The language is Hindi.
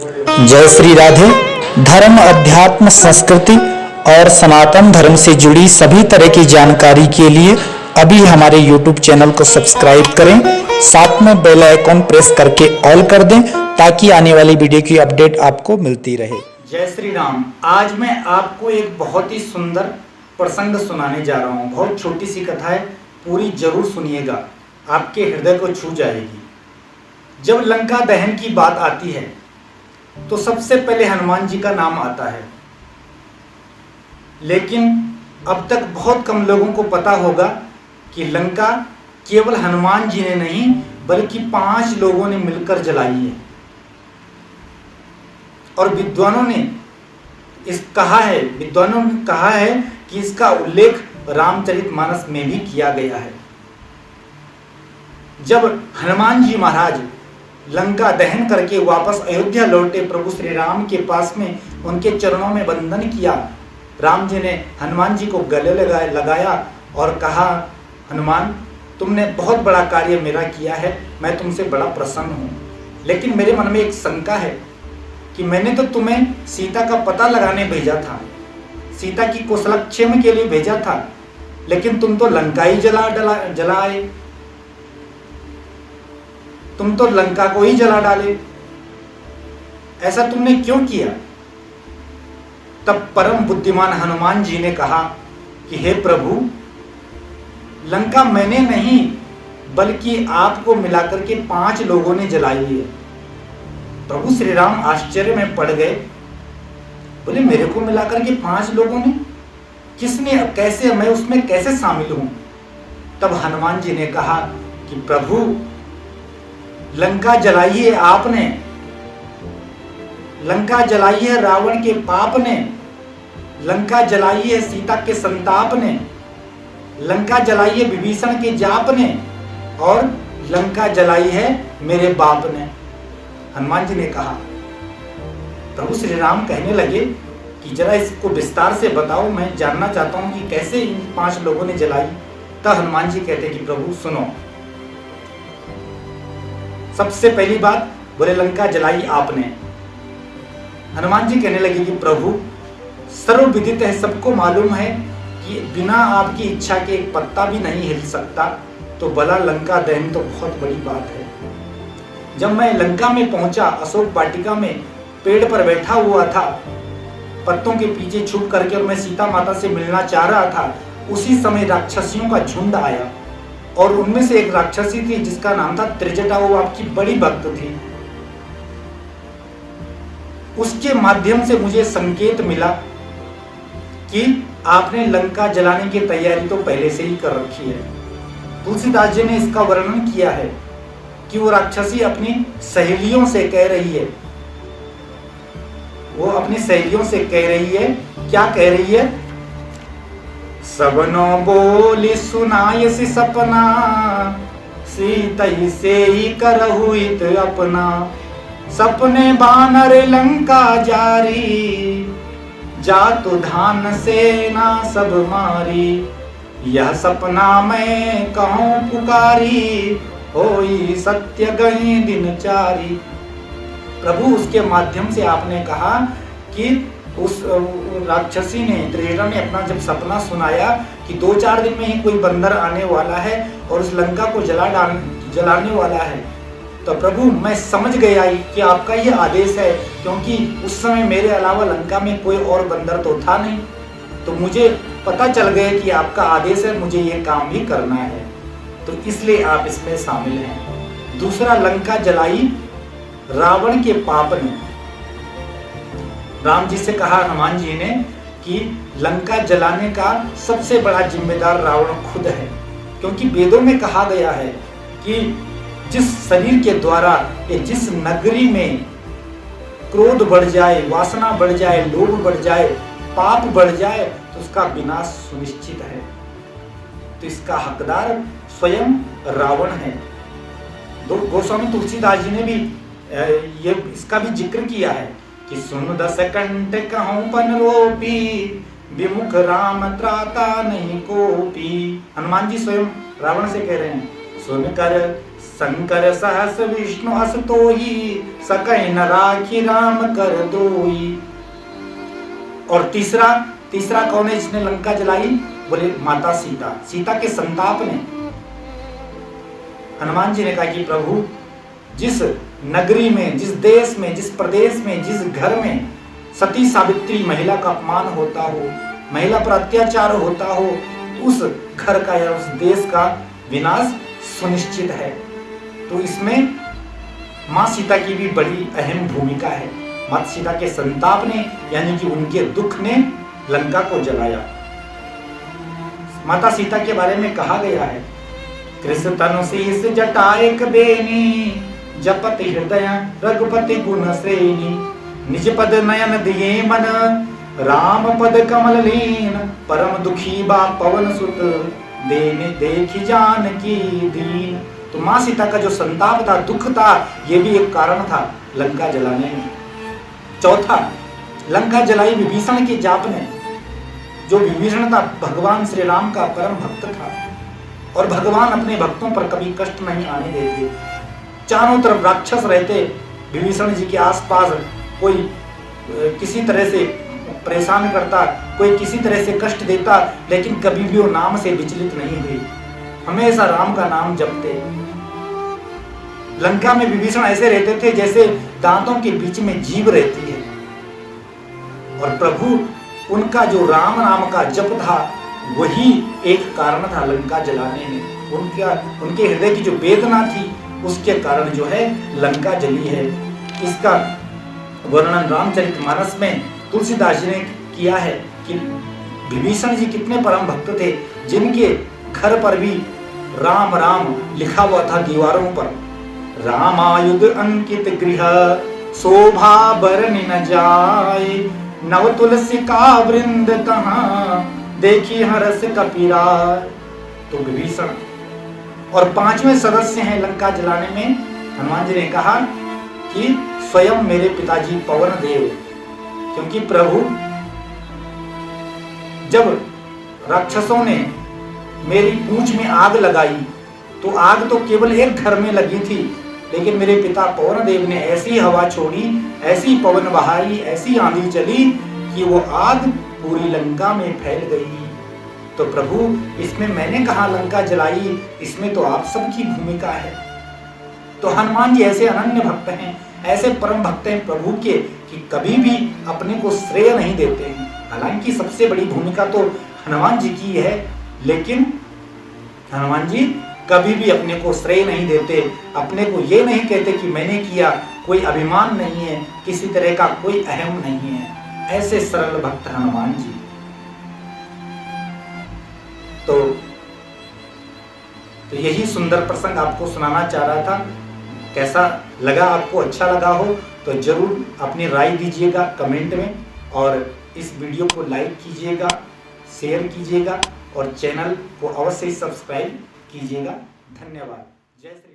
जय श्री राधे। धर्म, अध्यात्म, संस्कृति और सनातन धर्म से जुड़ी सभी तरह की जानकारी के लिए अभी हमारे YouTube चैनल को सब्सक्राइब करें, साथ में बेल आइकॉन प्रेस करके ऑल कर दें ताकि आने वाली वीडियो की अपडेट आपको मिलती रहे। जय श्री राम। आज मैं आपको एक बहुत ही सुंदर प्रसंग सुनाने जा रहा हूँ। बहुत छोटी सी कथा है, पूरी जरूर सुनिएगा, आपके हृदय को छू जाएगी। जब लंका दहन की बात आती है तो सबसे पहले हनुमान जी का नाम आता है, लेकिन अब तक बहुत कम लोगों को पता होगा कि लंका केवल हनुमान जी ने नहीं बल्कि 5 लोगों ने मिलकर जलाई है। और विद्वानों ने कहा है कि इसका उल्लेख रामचरितमानस में भी किया गया है। जब हनुमान जी महाराज लंका दहन करके वापस अयोध्या लौटे, प्रभु श्री राम के पास में उनके चरणों में वंदन किया। राम जी ने हनुमान जी को गले लगाया और कहा, हनुमान, तुमने बहुत बड़ा कार्य मेरा किया है, मैं तुमसे बड़ा प्रसन्न हूँ, लेकिन मेरे मन में एक शंका है कि मैंने तो तुम्हें सीता का पता लगाने भेजा था, सीता की कुशलक्षेम के लिए भेजा था, लेकिन तुम तो लंका ही जलाए, तुम तो लंका को ही जला डाले। ऐसा तुमने क्यों किया? तब परम बुद्धिमान हनुमान जी ने कहा कि हे प्रभु, लंका मैंने नहीं बल्कि आपको मिलाकर के 5 लोगों ने जलाई है। प्रभु श्री राम आश्चर्य में पड़ गए, बोले मेरे को मिलाकर के 5 लोगों ने? किसने? कैसे? मैं उसमें कैसे शामिल हूं? तब हनुमान जी ने कहा कि प्रभु, लंका जलाई है आपने, लंका जलाई है रावण के पाप ने, लंका जलाई है सीता के संताप ने, लंका जलाई है विभीषण के जाप ने, और लंका जलाई है मेरे बाप ने। हनुमान जी ने कहा। प्रभु श्री राम कहने लगे कि जरा इसको विस्तार से बताओ, मैं जानना चाहता हूं कि कैसे इन 5 लोगों ने जलाई। तब हनुमान जी कहते कि प्रभु सुनो, सबसे पहली बात, बोले लंका जलाई आपने। हनुमान जी कहने लगे कि प्रभु, सर्वविदित है, सबको मालूम है कि बिना आपकी इच्छा के एक पत्ता भी नहीं हिल सकता, तो भला लंका दहन तो बहुत बड़ी बात है। जब मैं लंका में पहुंचा, अशोक वाटिका में पेड़ पर बैठा हुआ था, पत्तों के पीछे छुप करके, और मैं सीता माता से मिलना चाह रहा था, उसी समय राक्षसियों का झुंड आया, और उनमें से एक राक्षसी थी जिसका नाम था त्रिजटा। वो आपकी बड़ी भक्त थी। उसके माध्यम से मुझे संकेत मिला कि आपने लंका जलाने की तैयारी तो पहले से ही कर रखी है। तुलसीदास जी ने इसका वर्णन किया है कि वो राक्षसी अपनी सहेलियों से कह रही है, वो अपनी सहेलियों से कह रही है, क्या कह रही है? सबनो बोली सुनायसी सपना, सीतई से ही करहु हित अपना। सपने बानर लंका जारी, जातु धान सेना सब मारी। यह सपना मैं कहूँ पुकारी, होई सत्य गई दिनचारी। प्रभु, उसके माध्यम से आपने कहा कि उस राक्षसी ने, त्रिजटा ने अपना जब सपना सुनाया कि 2-4 दिन में ही कोई बंदर आने वाला है और उस लंका को जलाने वाला है, तो प्रभु मैं समझ गया कि आपका ये आदेश है, क्योंकि उस समय मेरे अलावा लंका में कोई और बंदर तो था नहीं, तो मुझे पता चल गया कि आपका आदेश है, मुझे ये काम भी करना है, तो इसलिए आप इसमें शामिल हैं। दूसरा, लंका जलाई रावण के पाप ने। राम जी से कहा हनुमान जी ने कि लंका जलाने का सबसे बड़ा जिम्मेदार रावण खुद है, क्योंकि वेदों में कहा गया है कि जिस शरीर के द्वारा या जिस नगरी में क्रोध बढ़ जाए, वासना बढ़ जाए, लोभ बढ़ जाए, पाप बढ़ जाए, तो उसका विनाश सुनिश्चित है। तो इसका हकदार स्वयं रावण है। गोस्वामी तुलसीदास जी ने भी ये इसका भी जिक्र किया है कि सुन 10 कंठ कहूं पन रोपी, विमुख राम त्राता नहीं कोपी। हनुमान जी स्वयं रावण से कह रहे हैं, सुनकर शंकर सहस विष्णु अस तोही, सकै न राखी राम कर दोई। और तीसरा कौन है जिसने लंका जलाई? बोले माता सीता। सीता के संताप ने हनुमान जी ने कहा कि प्रभु, जिस नगरी में, जिस देश में, जिस प्रदेश में, जिस घर में सती सावित्री महिला का अपमान होता हो, महिला पर अत्याचार होता हो, उस घर का या उस देश का विनाश सुनिश्चित है। तो इसमें मां सीता की भी बड़ी अहम भूमिका है। माता सीता के संताप ने यानी कि उनके दुख ने लंका को जलाया। माता सीता के बारे में कहा गया है, कृष्ण तनु शीस जटाएक बेनी, जपति हृदय रघुपति गुण श्रेणी, निज पद नयन दिए मन, राम पद कमल लीन, परम दुखी बा पवन सुत, देने देखी जान की दीन। तो मां सीता का जो संताप था, दुख था, ये भी एक कारण था लंका जलाने में। चौथा, लंका जलाई विभीषण के जाप ने। जो विभीषण था भगवान श्री राम का परम भक्त था और भगवान अपने भक्तों पर कभी कष्ट नहीं आने देते। चारों तरफ राक्षस रहते विभीषण जी के आसपास, कोई किसी तरह से परेशान करता, कोई किसी तरह से कष्ट देता, लेकिन कभी भी वो नाम से विचलित नहीं हुई, हमेशा राम का नाम जपते। लंका में विभीषण ऐसे रहते थे जैसे दांतों के बीच में जीभ रहती है। और प्रभु उनका जो राम नाम का जप था वही एक कारण था लंका जलाने में। उनके हृदय की जो वेदना थी उसके कारण जो है लंका जली है। इसका वर्णन रामचरितमानस में तुलसीदास जी ने किया है कि विभीषण जी कितने परम भक्त थे, जिनके घर पर भी राम राम लिखा हुआ था दीवारों पर। रामायुध अंकित गृह, शोभा बरन न जाए, नव तुलसी का वृंद तहां, देखी हरस कपिराय। तो विभीषण। और पांचवें सदस्य हैं लंका जलाने में, हनुमान जी ने कहा कि स्वयं मेरे पिताजी पवन देव। क्योंकि प्रभु जब राक्षसों ने मेरी पूंछ में आग लगाई तो आग तो केवल एक घर में लगी थी, लेकिन मेरे पिता पवन देव ने ऐसी हवा छोड़ी, ऐसी पवन बहाई, ऐसी आंधी चली कि वो आग पूरी लंका में फैल गई। तो प्रभु इसमें मैंने कहा लंका जलाई, इसमें तो आप सबकी भूमिका है। तो हनुमान जी ऐसे अनन्य भक्त हैं, ऐसे परम भक्त हैं प्रभु के कि कभी भी अपने को श्रेय नहीं देते हैं। हालांकि सबसे बड़ी भूमिका तो हनुमान जी की है, लेकिन हनुमान जी कभी भी अपने को श्रेय नहीं देते, अपने को ये नहीं कहते कि मैंने किया, कोई अभिमान नहीं है, किसी तरह का कोई अहम नहीं है। ऐसे सरल भक्त हनुमान जी। तो यही सुंदर प्रसंग आपको सुनाना चाह रहा था। कैसा लगा आपको? अच्छा लगा हो तो जरूर अपनी राय दीजिएगा कमेंट में, और इस वीडियो को लाइक कीजिएगा, शेयर कीजिएगा और चैनल को अवश्य सब्सक्राइब कीजिएगा। धन्यवाद। जय श्री